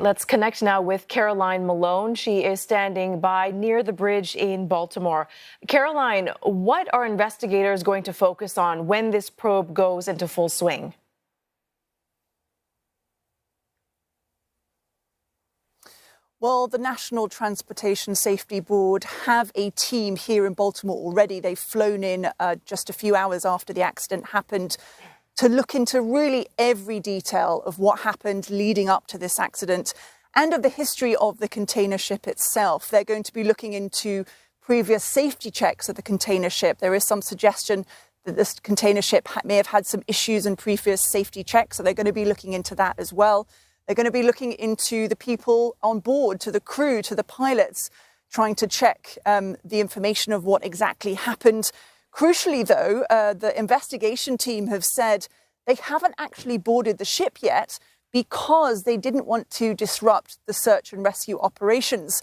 let's connect now with Caroline Malone. She is standing by near the bridge in Baltimore. Caroline, what are investigators going to focus on when this probe goes into full swing? Well, the National Transportation Safety Board have a team here in Baltimore already. They've flown in just a few hours after the accident happened to look into really every detail of what happened leading up to this accident and of the history of the container ship itself. They're going to be looking into previous safety checks of the container ship. There is some suggestion that this container ship may have had some issues in previous safety checks, so they're going to be looking into that as well. They're going to be looking into the people on board, to the crew, to the pilots, trying to check the information of what exactly happened. Crucially, though, the investigation team have said they haven't actually boarded the ship yet because they didn't want to disrupt the search and rescue operations.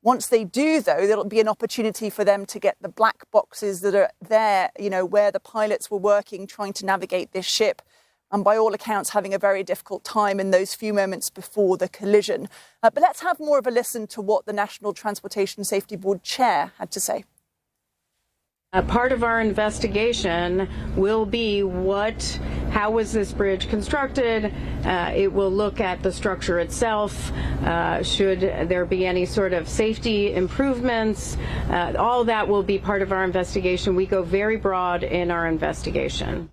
Once they do, though, there'll be an opportunity for them to get the black boxes that are there, where the pilots were working, trying to navigate this ship. And by all accounts, having a very difficult time in those few moments before the collision. But let's have more of a listen to what the National Transportation Safety Board chair had to say. Part of our investigation will be how was this bridge constructed? It will look at the structure itself. Should there be any sort of safety improvements? All that will be part of our investigation. We go very broad in our investigation.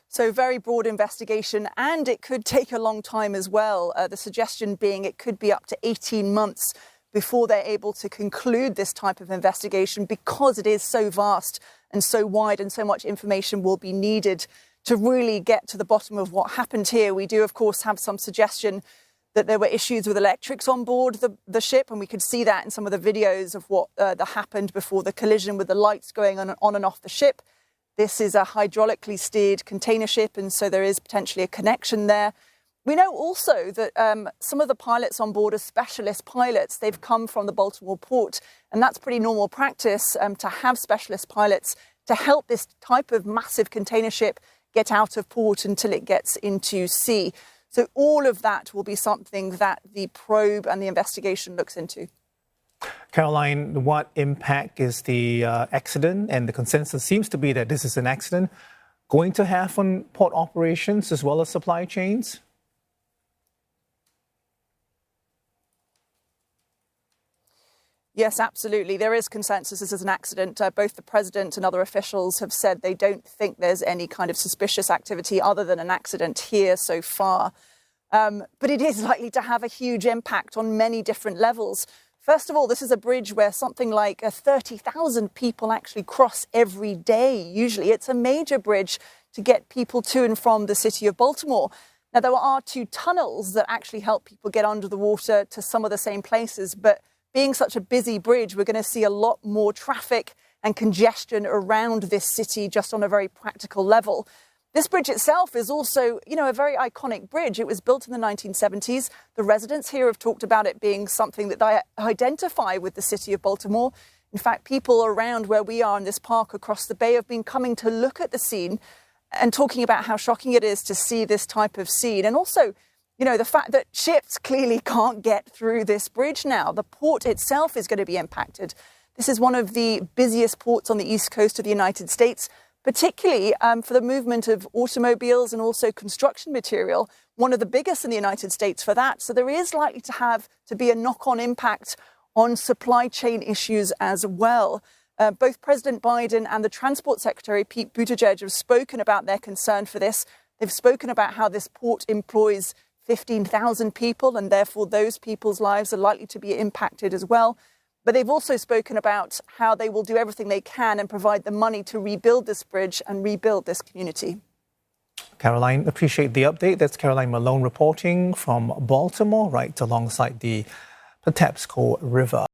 So very broad investigation, and it could take a long time as well. The suggestion being it could be up to 18 months before they're able to conclude this type of investigation because it is so vast and so wide and so much information will be needed to really get to the bottom of what happened here. We do, of course, have some suggestion that there were issues with electrics on board the ship, and we could see that in some of the videos of what that happened before the collision with the lights going on and off the ship. This is a hydraulically steered container ship, and so there is potentially a connection there. We know also that some of the pilots on board are specialist pilots. They've come from the Baltimore port, and that's pretty normal practice to have specialist pilots to help this type of massive container ship get out of port until it gets into sea. So all of that will be something that the probe and the investigation looks into. Caroline, what impact is the accident, and the consensus seems to be that this is an accident, going to have on port operations as well as supply chains? Yes, absolutely. There is consensus this is an accident. Both the president and other officials have said they don't think there's any kind of suspicious activity other than an accident here so far. But it is likely to have a huge impact on many different levels. First of all, this is a bridge where something like 30,000 people actually cross every day. Usually it's a major bridge to get people to and from the city of Baltimore. Now, there are two tunnels that actually help people get under the water to some of the same places. But being such a busy bridge, we're going to see a lot more traffic and congestion around this city just on a very practical level. This bridge itself is also, a very iconic bridge. It was built in the 1970s. The residents here have talked about it being something that they identify with the city of Baltimore. In fact, people around where we are in this park across the bay have been coming to look at the scene and talking about how shocking it is to see this type of scene. And also, the fact that ships clearly can't get through this bridge now. The port itself is going to be impacted. This is one of the busiest ports on the east coast of the United States, particularly for the movement of automobiles and also construction material, one of the biggest in the United States for that. So there is likely to be a knock-on impact on supply chain issues as well. Both President Biden and the Transport Secretary, Pete Buttigieg, have spoken about their concern for this. They've spoken about how this port employs 15,000 people, and therefore those people's lives are likely to be impacted as well. But they've also spoken about how they will do everything they can and provide the money to rebuild this bridge and rebuild this community. Caroline, appreciate the update. That's Caroline Malone reporting from Baltimore, right alongside the Patapsco River.